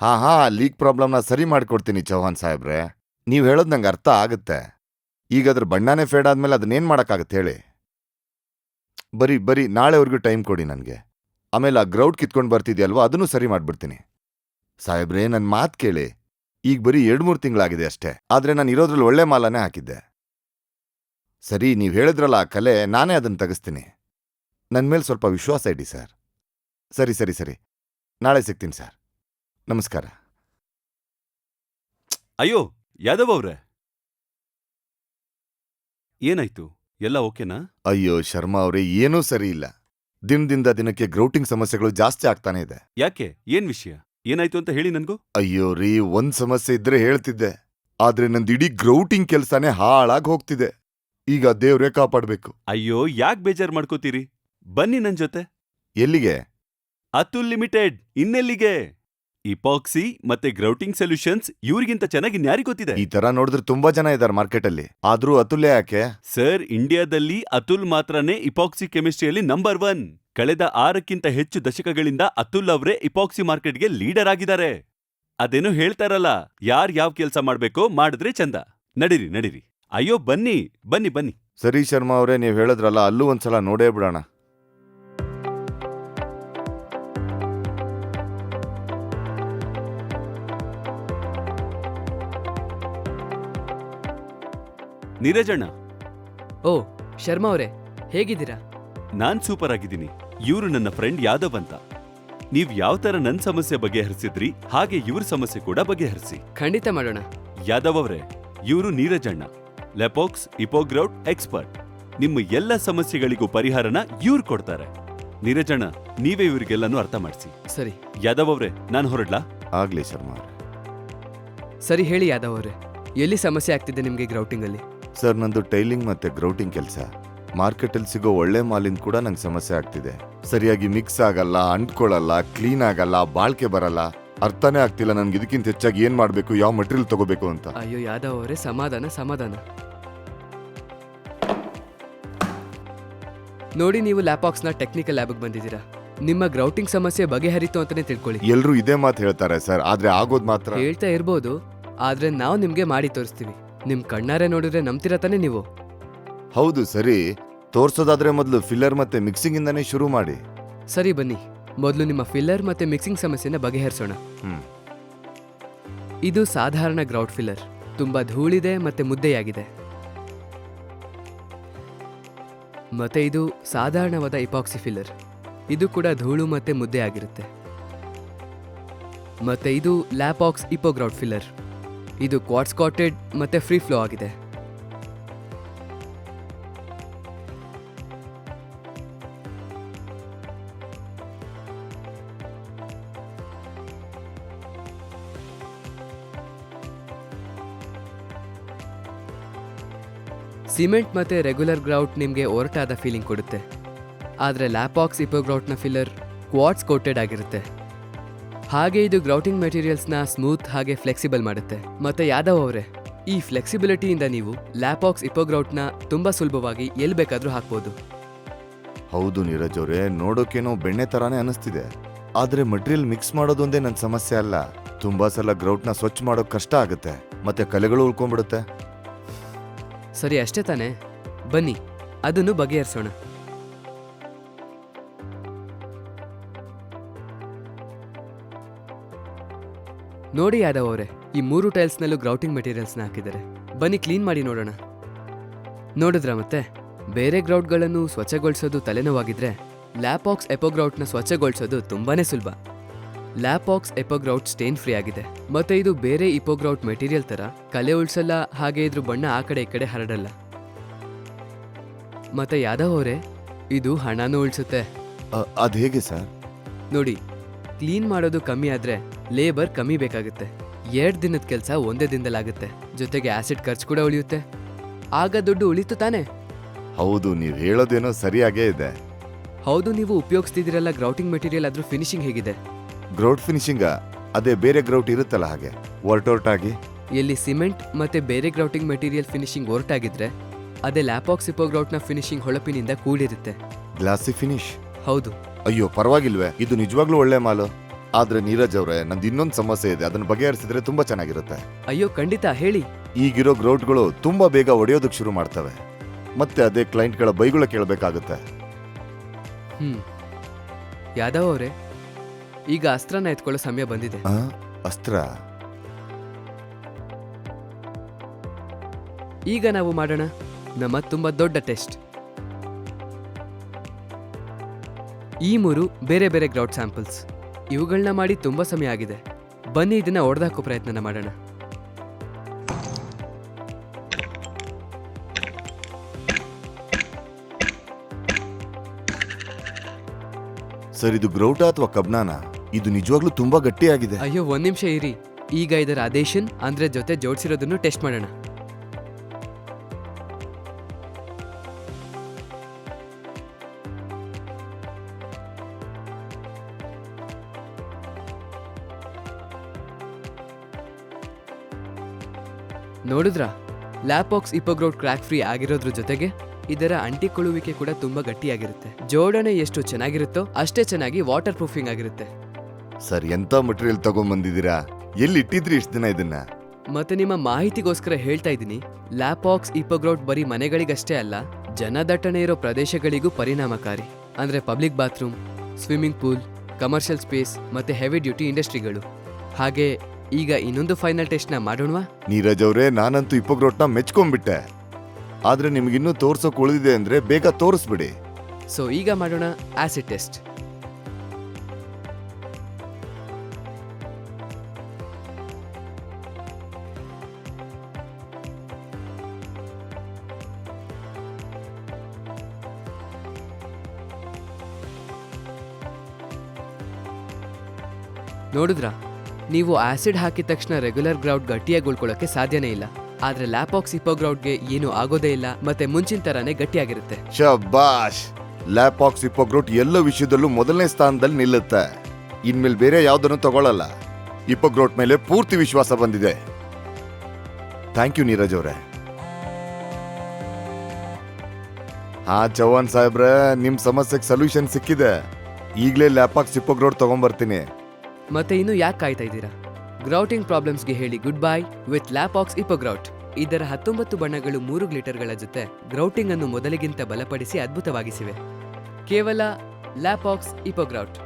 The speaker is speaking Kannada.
ಹಾ, ಲೀಕ್ ಪ್ರಾಬ್ಲಮ್ನ ಸರಿ ಮಾಡ್ಕೊಡ್ತೀನಿ ಚೌಹಾನ್ ಸಾಹೇಬ್ರೆ. ನೀವ್ ಹೇಳೋದ್ ನಂಗೆ ಅರ್ಥ ಆಗುತ್ತೆ. ಈಗ ಅದ್ರ ಬಣ್ಣನೇ ಫೇಡ್ ಆದ್ಮೇಲೆ ಅದನ್ನೇನ್ ಮಾಡಕ್ಕಾಗತ್ತೆ ಹೇಳಿ? ಬರೀ ನಾಳೆವರೆಗೂ ಟೈಮ್ ಕೊಡಿ ನನ್ಗೆ. ಆಮೇಲೆ ಆ ಗ್ರೌಟ್ ಕಿತ್ಕೊಂಡ್ ಬರ್ತಿದ್ಯಲ್ವಾ, ಅದನ್ನು ಸರಿ ಮಾಡ್ಬಿಡ್ತೀನಿ. ಸಾಹೇಬ್ರೆ, ನನ್ ಮಾತ್ ಕೇಳಿ. ಈಗ ಬರೀ 2-3 ತಿಂಗಳಾಗಿದೆ ಅಷ್ಟೇ. ಆದ್ರೆ ನಾನು ಇರೋದ್ರಲ್ಲಿ ಒಳ್ಳೆ ಮಾಲನೇ ಹಾಕಿದ್ದೆ. ಸರಿ, ನೀವ್ ಹೇಳಿದ್ರಲ್ಲ ಆ ಕಲೆ, ನಾನೇ ಅದನ್ನ ತೆಗಿಸ್ತೀನಿ. ನನ್ ಮೇಲೆ ಸ್ವಲ್ಪ ವಿಶ್ವಾಸ ಇಡಿ ಸರ್. ಸರಿ. ನಾಳೆ ಸಿಗ್ತೀನಿ ಸರ್. ನಮಸ್ಕಾರ. ಅಯ್ಯೋ ಯಾದವ್ ಅವ್ರೆ, ಏನಾಯ್ತು? ಎಲ್ಲ ಓಕೆನಾ? ಅಯ್ಯೋ ಶರ್ಮಾ ಅವ್ರೆ, ಏನೂ ಸರಿ ಇಲ್ಲ. ದಿನದಿಂದ ದಿನಕ್ಕೆ ಗ್ರೌಟಿಂಗ್ ಸಮಸ್ಯೆಗಳು ಜಾಸ್ತಿ ಆಗ್ತಾನೆ ಇದೆ. ಯಾಕೆ? ಏನ್ ವಿಷಯ? ಏನಾಯ್ತು ಅಂತ ಹೇಳಿ ನನ್ಗೂ. ಅಯ್ಯೋ ರೀ, ಒಂದ್ ಸಮಸ್ಯೆ ಇದ್ರೆ ಹೇಳ್ತಿದ್ದೆ. ಆದ್ರೆ ನಂದು ಇಡೀ ಗ್ರೌಟಿಂಗ್ ಕೆಲ್ಸನೇ ಹಾಳಾಗ್ ಹೋಗ್ತಿದೆ. ಈಗ ದೇವ್ರೇ ಕಾಪಾಡ್ಬೇಕು. ಅಯ್ಯೋ ಯಾಕ್ ಬೇಜಾರ್ ಮಾಡ್ಕೋತೀರಿ? ಬನ್ನಿ ನನ್ ಜೊತೆ. ಎಲ್ಲಿಗೆ? ಅತುಲ್ ಲಿಮಿಟೆಡ್. ಇನ್ನೆಲ್ಲಿಗೆ? ಇಪಾಕ್ಸಿ ಮತ್ತೆ ಗ್ರೌಟಿಂಗ್ ಸೊಲ್ಯೂಷನ್ಸ್ ಇವ್ರಿಗಿಂತ ಚೆನ್ನಾಗಿ ಇನ್ಯಾರಿಗ್ ಗೊತ್ತಿದೆ? ಈ ತರ ನೋಡಿದ್ರೆ ತುಂಬಾ ಜನ ಇದಾರೆ ಮಾರ್ಕೆಟಲ್ಲಿ. ಆದ್ರೂ ಅತುಲ್ಯ ಯಾಕೆ? ಸರ್, ಇಂಡಿಯಾದಲ್ಲಿ ಅತುಲ್ ಮಾತ್ರನೇ ಇಪಾಕ್ಸಿ ಕೆಮಿಸ್ಟ್ರಿಯಲ್ಲಿ ನಂಬರ್ 1. ಕಳೆದ 6ಕ್ಕಿಂತ ಹೆಚ್ಚು ದಶಕಗಳಿಂದ ಅತುಲ್ ಅವರೇ ಇಪಾಕ್ಸಿ ಮಾರ್ಕೆಟ್ಗೆ ಲೀಡರ್ ಆಗಿದ್ದಾರೆ. ಅದೇನೋ ಹೇಳ್ತಾರಲ್ಲ, ಯಾರ್ ಯಾವ್ ಕೆಲ್ಸ ಮಾಡ್ಬೇಕೋ ಮಾಡಿದ್ರೆ ಚಂದ. ನಡೀರಿ. ಅಯ್ಯೋ ಬನ್ನಿ. ಸರಿ ಶರ್ಮಾ ಅವ್ರೆ, ನೀವ್ ಹೇಳಿದ್ರಲ್ಲ, ಅಲ್ಲೂ ಒಂದ್ಸಲ ನೋಡೇ ಬಿಡೋಣ. ನೀರಜಣ್ಣ. ಓ ಶರ್ಮಾ ಅವರೇ, ಹೇಗಿದ್ದೀರಾ? ನಾನ್ ಸೂಪರ್ ಆಗಿದ್ದೀನಿ. ಇವ್ರು ನನ್ನ ಫ್ರೆಂಡ್ ಯಾದವ್ ಅಂತ. ನೀವ್ ಯಾವ ತರ ನನ್ ಸಮಸ್ಯೆ ಬಗೆಹರಿಸಿದ್ರಿ, ಹಾಗೆ ಇವ್ರ ಸಮಸ್ಯೆ ಕೂಡ ಬಗೆಹರಿಸಿ. ಖಂಡಿತ ಮಾಡೋಣ. ಯಾದವ್ ಅವರೇ, ಇವರು ನೀರಜಣ್ಣ, ಲೆಪಾಕ್ಸ್ ಇಪೋಗ್ರೌಟ್ ಎಕ್ಸ್ಪರ್ಟ್. ನಿಮ್ಮ ಎಲ್ಲ ಸಮಸ್ಯೆಗಳಿಗೂ ಪರಿಹಾರನ ಇವ್ರು ಕೊಡ್ತಾರೆ. ನೀರಜಣ್ಣ, ನೀವೇ ಇವ್ರಿಗೆಲ್ಲನೂ ಅರ್ಥ ಮಾಡಿಸಿ. ಸರಿ ಯಾದವ್ ಅವ್ರೆ, ನಾನು ಹೊರಡ್ಲಾ? ಆಗ್ಲಿ ಶರ್ಮಾ ಅವ್ರೆ. ಸರಿ ಹೇಳಿ ಯಾದವ್ ಅವರೇ, ಎಲ್ಲಿ ಸಮಸ್ಯೆ ಆಗ್ತಿದೆ ನಿಮ್ಗೆ ಗ್ರೌಟಿಂಗ್ ಅಲ್ಲಿ? ಸರ್, ನಂದು ಟೈಲಿಂಗ್ ಮತ್ತೆ ಗ್ರೌಟಿಂಗ್ ಕೆಲಸ. ಮಾರ್ಕೆಟಲ್ಲಿ ಸಿಗೋ ಒಳ್ಳೆ ಮಾಲಿಂದ ಕೂಡ ನಂಗೆ ಸಮಸ್ಯೆ ಆಗ್ತಿದೆ. ಸರಿಯಾಗಿ ಮಿಕ್ಸ್ ಆಗಲ್ಲ, ಅಂಟ್ಕೊಳ್ಳಲ್ಲ, ಕ್ಲೀನ್ ಆಗಲ್ಲ, ಬಾಳ್ಕೆ ಬರಲ್ಲ. ಅರ್ಥನೇ ಆಗ್ತಿಲ್ಲ ನನ್ಗೆ ಇದಕ್ಕಿಂತ ಹೆಚ್ಚಾಗಿ ಏನ್ ಮಾಡ್ಬೇಕು, ಯಾವ ಮಟೀರಿಯಲ್ ತಗೋಬೇಕು ಅಂತ. ಅಯ್ಯೋ ಯಾದವ್ ಅವರೇ, ಸಮಾಧಾನ. ನೋಡಿ, ನೀವು ಲ್ಯಾಪಾಕ್ಸ್ನ ಟೆಕ್ನಿಕಲ್ ಲ್ಯಾಬ್ಗೆ ಬಂದಿದ್ದೀರಾ. ನಿಮ್ಮ ಗ್ರೌಟಿಂಗ್ ಸಮಸ್ಯೆ ಬಗೆಹರಿತು ಅಂತಾನೆ ತಿಳ್ಕೊಳ್ಳಿ. ಎಲ್ರು ಇದೇ ಮಾತು ಹೇಳ್ತಾರೆ ಸರ್, ಆದ್ರೆ ಆಗೋದ್ ಮಾತ್ರ. ಹೇಳ್ತಾ ಇರ್ಬೋದು, ಆದ್ರೆ ನಾವು ನಿಮ್ಗೆ ಮಾಡಿ ತೋರಿಸ್ತೀವಿ. ನಿಮ್ ಕಣ್ಣಾರೆ ನೋಡಿದ್ರೆ ನಂಬ್ತೀರಾ ತಾನೆ ನೀವು? ಹೌದು, ಸರಿ. ತೋರ್ಸೋದಾದ್ರೆ ಮೊದಲು ಫಿಲ್ಲರ್ ಮತ್ತೆ ಮಿಕ್ಸಿಂಗ್ ಇಂದಾನೇ ಶುರು ಮಾಡಿ. ಸರಿ ಬನ್ನಿ, ಮೊದಲು ನಿಮ್ಮ ಫಿಲ್ಲರ್ ಮತ್ತೆ ಮಿಕ್ಸಿಂಗ್ ಸಮಸ್ಯೆನ ಬಗೆಹರಿಸೋಣ. ಇದು ಸಾಧಾರಣ ಗ್ರೌಟ್ ಫಿಲ್ಲರ್. ತುಂಬಾ ಧೂಳಿದೆ ಮತ್ತೆ ಮುದ್ದೆಯಾಗಿದೆ. ಮತ್ತೆ ಇದು ಸಾಧಾರಣವಾದ ಇಪಾಕ್ಸಿ ಫಿಲ್ಲರ್. ಇದು ಕೂಡ ಧೂಳು ಮತ್ತೆ ಮುದ್ದೆ ಆಗಿರುತ್ತೆ. ಮತ್ತೆ ಇದು ಲ್ಯಾಪಾಕ್ಸ್ ಇಪೋಗ್ರೌಟ್ ಫಿಲ್ಲರ್. ಇದು ಕ್ವಾರ್ಟ್ಸ್ ಕಾಟೆಡ್ ಮತ್ತೆ ಫ್ರೀ ಫ್ಲೋ ಆಗಿದೆ. ಸಿಮೆಂಟ್ ಮತ್ತೆ ರೆಗ್ಯುಲರ್ ಗ್ರೌಟ್ ನಿಮಗೆ ಒರಟಾದ ಫೀಲಿಂಗ್ ಕೊಡುತ್ತೆ. ಆದರೆ ಲ್ಯಾಪಾಕ್ಸ್ ಇಪೋಗ್ರೌಟ್ನ ಫಿಲ್ಲರ್ ಕ್ವಾರ್ಟ್ಸ್ ಕೋಟೆಡ್ ಆಗಿರುತ್ತೆ. ಹಾಗೆ ಇದು ಗ್ರೌಟಿಂಗ್ ಮೆಟೀರಿಯಲ್ಸ್ನ ಸ್ಮೂತ್ ಹಾಗೆ ಫ್ಲೆಕ್ಸಿಬಲ್ ಮಾಡುತ್ತೆ. ಮತ್ತೆ ಯಾದವ್ ಅವರೇ, ಈ ಫ್ಲೆಕ್ಸಿಬಿಲಿಟಿಯಿಂದ ನೀವು ಲ್ಯಾಪಾಕ್ಸ್ ಇಪೋಗ್ರೌಟ್ನ ತುಂಬಾ ಸುಲಭವಾಗಿ ಎಲ್ಲಿ ಬೇಕಾದ್ರೂ ಹಾಕ್ಬೋದು. ಹೌದು ನೀರಜ್ ಅವರೇ, ನೋಡೋಕೇನೋ ಬೆಣ್ಣೆ ತರಾನೇ ಅನಿಸ್ತಿದೆ. ಆದ್ರೆ ಮಟೀರಿಯಲ್ ಮಿಕ್ಸ್ ಮಾಡೋದೊಂದೇ ನನ್ನ ಸಮಸ್ಯೆ ಅಲ್ಲ. ತುಂಬಾ ಸಲ ಗ್ರೌಟ್ನ ಸ್ವಚ್ಛ ಮಾಡೋಕ್ ಕಷ್ಟ ಆಗುತ್ತೆ, ಮತ್ತೆ ಕಲೆಗಳು ಉಳ್ಕೊಂಡ್ಬಿಡುತ್ತೆ. ಸರಿ, ಅಷ್ಟೇ ತಾನೇ? ಬನ್ನಿ, ಅದನ್ನು ಬಗೆಹರಿಸೋಣ. ನೋಡಿ ಯಾದವ್ ಅವರೇ, ಈ 3 ಟೈಲ್ಸ್ನಲ್ಲೂ ಗ್ರೌಟಿಂಗ್ ಮೆಟೀರಿಯಲ್ಸ್ನ ಹಾಕಿದ್ದಾರೆ. ಬನ್ನಿ ಕ್ಲೀನ್ ಮಾಡಿ ನೋಡೋಣ. ನೋಡಿದ್ರ ಮತ್ತೆ? ಬೇರೆ ಗ್ರೌಟ್ಗಳನ್ನು ಸ್ವಚ್ಛಗೊಳಿಸೋದು ತಲೆನೋವಾಗಿದ್ರೆ ಲ್ಯಾಪಾಕ್ಸ್ ಎಪೋಗ್ರೌಟ್ನ ಸ್ವಚ್ಛಗೊಳಿಸೋದು ತುಂಬಾನೇ ಸುಲಭ. ಲ್ಯಾಪಾಕ್ಸ್ ಎಪೋಗ್ರೌಟ್ ಸ್ಟೇನ್ ಫ್ರೀ ಆಗಿದೆ. ಮತ್ತೆ ಇದು ಬೇರೆ ಇಪೋಗ್ರೌಟ್ ಮೆಟೀರಿಯಲ್ ತರ ಕಲೆ ಉಳಿಸಲ್ಲ, ಹಾಗೆ ಇದ್ರ ಬಣ್ಣ ಆ ಕಡೆ ಈ ಕಡೆ ಹರಡಲ್ಲ. ಮತ್ತೆ ಯಾದವ್ ಅವರೇ, ಇದು ಹಣನೂ ಉಳಿಸುತ್ತೆ. ಅದ್ ಹೇಗೆ ಸರ್? ನೋಡಿ, ಕ್ಲೀನ್ ಮಾಡೋದು ಕಮ್ಮಿ ಆದ್ರೆ ಲೇಬರ್ ಕಮ್ಮಿ ಬೇಕಾಗುತ್ತೆ. 2 ದಿನದ ಕೆಲಸ ಒಂದೇ ದಿನದಲ್ಲಾಗುತ್ತೆ. ಜೊತೆಗೆ ಆಸಿಡ್ ಖರ್ಚು ಕೂಡ ಉಳಿಯುತ್ತೆ. ಆಗ ದುಡ್ಡು ಉಳಿತು ತಾನೆ? ಹೌದು, ನೀವ್ ಹೇಳೋದೇನೋ ಸರಿಯಾಗೇ ಇದೆ. ಹೌದು, ನೀವು ಉಪಯೋಗಿಸ್ತಿದ್ದೀರಲ್ಲ ಗ್ರೌಟಿಂಗ್ ಮೆಟೀರಿಯಲ್, ಅದ್ರ ಫಿನಿಶಿಂಗ್ ಹೇಗಿದೆ? ಗ್ರೌಟ್ ಫಿನಿಶಿಂಗ್ ಅದೇ ಬೇರೆ ಗ್ರೌಟ್ ಇರುತ್ತಲ್ಲ ಹಾಗೆ ಒರ್ಟೊರ್ಟಾಗಿ. ಎಲ್ಲಿ ಸಿಮೆಂಟ್ ಮತ್ತೆ ಬೇರೆ ಗ್ರೌಟಿಂಗ್ ಮೆಟೀರಿಯಲ್ ಫಿನಿಶಿಂಗ್ ಒರಟಾಗಿದ್ರೆ ಅದೇ ಲ್ಯಾಪಾಕ್ಸ್ ಇಪೋಗ್ರೌಟ್ನ ಫಿನಿಶಿಂಗ್ ಹೊಳಪಿನಿಂದ ಕೂಡಿರುತ್ತೆ. Glossy finish. ಹೌದು. ಅಯ್ಯೋ ಪರವಾಗಿಲ್ವೇ, ಇದು ನಿಜವಾಗ್ಲೂ ಒಳ್ಳೆ ಮಾಲು. ಆದ್ರೆ ನೀರಜ್ ಅವ್ರೆ, ನಂದು ಇನ್ನೊಂದು ಸಮಸ್ಯೆ ಇದೆ, ಅದನ್ನ ಬಗೆಹರಿಸಿದ್ರೆ ತುಂಬಾ ಚೆನ್ನಾಗಿರುತ್ತೆ. ಅಯ್ಯೋ ಖಂಡಿತ ಹೇಳಿ. ಈಗಿರೋ ಗ್ರೌಟ್ಗಳು ತುಂಬಾ ಬೇಗ ಒಡೆಯೋದಕ್ಕೆ ಶುರು ಮಾಡ್ತವೆ, ಮತ್ತೆ ಅದೇ ಕ್ಲೈಂಟ್ಗಳ ಬೈಗುಳ ಕೇಳಬೇಕಾಗುತ್ತೆ. ಯಾದವ್ ಅವರೇ, ಈಗ ಅಸ್ತ್ರನ ಎತ್ಕೊಳ್ಳೋ ಸಮಯ ಬಂದಿದೆ. ಅಸ್ತ್ರ? ಈಗ ನಾವು ಮಾಡೋಣ ನಮ್ಮ ತುಂಬಾ ದೊಡ್ಡ ಟೆಸ್ಟ್. ಈ 3 ಬೇರೆ ಬೇರೆ ಗ್ರೌಟ್ ಸ್ಯಾಂಪಲ್ಸ್, ಇವುಗಳನ್ನ ಮಾಡಿ ತುಂಬಾ ಸಮಯ ಆಗಿದೆ. ಬನ್ನಿ ಇದನ್ನ ಒಡೆದಾಕೋ ಪ್ರಯತ್ನ ಮಾಡೋಣ. ಸರ್, ಇದು ಗ್ರೌಟ ಅಥವಾ ಕಬ್ನಾನ? ಇದು ನಿಜವಾಗ್ಲೂ ತುಂಬಾ ಗಟ್ಟಿಯಾಗಿದೆ. ಅಯ್ಯೋ ಒಂದ್ ನಿಮಿಷ ಇರಿ. ಈಗ ಇದರ ಅದೇಶನ್ ಅಂದ್ರೆ ಜೊತೆ ಜೋಡಿಸಿರೋದನ್ನು ಟೆಸ್ಟ್ ಮಾಡೋಣ. ನೋಡಿದ್ರಾ, ಲ್ಯಾಪಾಕ್ಸ್ ಇಪೋಗ್ರೌಟ್ ಕ್ರ್ಯಾಕ್ ಫ್ರೀ ಆಗಿರೋದ್ರ ಜೊತೆಗೆ ಇದರ ಅಂಟಿಕೊಳ್ಳುವಿಕೆ ಕೂಡ ತುಂಬಾ ಗಟ್ಟಿಯಾಗಿರುತ್ತೆ. ಜೋಡಣೆ ಎಷ್ಟು ಚೆನ್ನಾಗಿರುತ್ತೋ ಅಷ್ಟೇ ಚೆನ್ನಾಗಿ ವಾಟರ್ ಪ್ರೂಫಿಂಗ್ ಆಗಿರುತ್ತೆ. ಸರ್, ಎಂತ ಮಟೀರಿಯಲ್ ತಗೊಂಡ್ಬಂದಿದ್ದೀರಾ? ಎಲ್ಲಿ ಇಟ್ಟಿದ್ರಿ ಇಷ್ಟು ದಿನ ಇದನ್ನ? ಮತ್ತೆ ನಿಮ್ಮ ಮಾಹಿತಿಗೋಸ್ಕರ ಹೇಳ್ತಾ ಇದ್ದೀನಿ, ಲ್ಯಾಪಾಕ್ಸ್ ಇಪೋಗ್ರೌಟ್ ಬರೀ ಮನೆಗಳಿಗಷ್ಟೇ ಅಲ್ಲ, ಜನದಟ್ಟಣೆ ಇರೋ ಪ್ರದೇಶಗಳಿಗೂ ಪರಿಣಾಮಕಾರಿ. ಅಂದ್ರೆ public bathroom, swimming pool, commercial space ಮತ್ತೆ ಹೆವಿ ಡ್ಯೂಟಿ ಇಂಡಸ್ಟ್ರಿಗಳು. ಹಾಗೆ ಈಗ ಇನ್ನೊಂದು ಫೈನಲ್ ಟೆಸ್ಟ್ನ ಮಾಡೋಣವಾ? ನೀರಜ್ ಅವರೇ, ನಾನಂತೂ ಇಪೋಗ್ರೌಟ್ನ ಮೆಚ್ಕೊಂಡ್ಬಿಟ್ಟೆ. ಆದ್ರೆ ನಿಮಗಿನ್ನೂ ತೋರ್ಸೋಕ್ ಉಳಿದಿದೆ ಅಂದ್ರೆ ಬೇಗ ತೋರಿಸ್ಬಿಡಿ. ಸೊ ಈಗ ಮಾಡೋಣ ಆಸಿಡ್ ಟೆಸ್ಟ್. ನೋಡಿದ್ರಾ, ನೀವು ಆಸಿಡ್ ಹಾಕಿದ ತಕ್ಷಣ ರೆಗ್ಯುಲರ್ ಗ್ರೌಟ್ ಗಟ್ಟಿಯಾಗಿ ಉಳ್ಕೊಳ್ಳೋಕೆ ಸಾಧ್ಯನೇ ಇಲ್ಲ. ಆದ್ರೆ ಲ್ಯಾಪಾಕ್ಸ್ ಇಪೋಗ್ರೌಟ್ಗೆ ಏನೂ ಆಗೋದೇ ಇಲ್ಲ, ಮತ್ತೆ ಮುಂಚಿನ ತರಾನೇ ಗಟ್ಟಿಯಾಗಿರುತ್ತೆ. ಶಬಾಷ್! ಲ್ಯಾಪಾಕ್ಸ್ ಇಪೋಗ್ರೌಟ್ ಎಲ್ಲ ವಿಷಯದಲ್ಲೂ ಮೊದಲನೇ ಸ್ಥಾನದಲ್ಲಿ ನಿಲ್ಲುತ್ತೆ. ಇನ್ಮೇಲೆ ಬೇರೆ ಯಾವ್ದನ್ನು ತಗೊಳ್ಳಲ್ಲ. ಇಪೋಗ್ರೌಟ್ ಮೇಲೆ ಪೂರ್ತಿ ವಿಶ್ವಾಸ ಬಂದಿದೆ. ಥ್ಯಾಂಕ್ ಯು ನೀರಜ್ ಅವರೇ. ಹಾ ಚೌಹಾಣ್ ಸಾಹೇಬ್ರೆ, ನಿಮ್ ಸಮಸ್ಯೆಗೆ ಸೊಲ್ಯೂಷನ್ ಸಿಕ್ಕಿದೆ. ಈಗಲೇ ಲ್ಯಾಪಾಕ್ಸ್ ಇಪೋಗ್ರೌಟ್ ತಗೊಂಡ್ಬರ್ತೀನಿ. ಮತ್ತೆ ಇನ್ನು ಯಾಕೆ ಕಾಯ್ತಾ ಇದ್ದೀರಾ? ಗ್ರೌಟಿಂಗ್ ಪ್ರಾಬ್ಲಮ್ಸ್ಗೆ ಹೇಳಿ ಗುಡ್ ಬೈ ವಿತ್ ಲ್ಯಾಪಾಕ್ಸ್ ಇಪೋಗ್ರೌಟ್. ಇದರ 19 ಬಣ್ಣಗಳು 3 ಗ್ಲಿಟರ್ಗಳ ಜೊತೆ ಗ್ರೌಟಿಂಗ್ ಅನ್ನು ಮೊದಲಿಗಿಂತ ಬಲಪಡಿಸಿ ಅದ್ಭುತವಾಗಿಸಿವೆ. ಕೇವಲ ಲ್ಯಾಪಾಕ್ಸ್ ಇಪೋಗ್ರೌಟ್.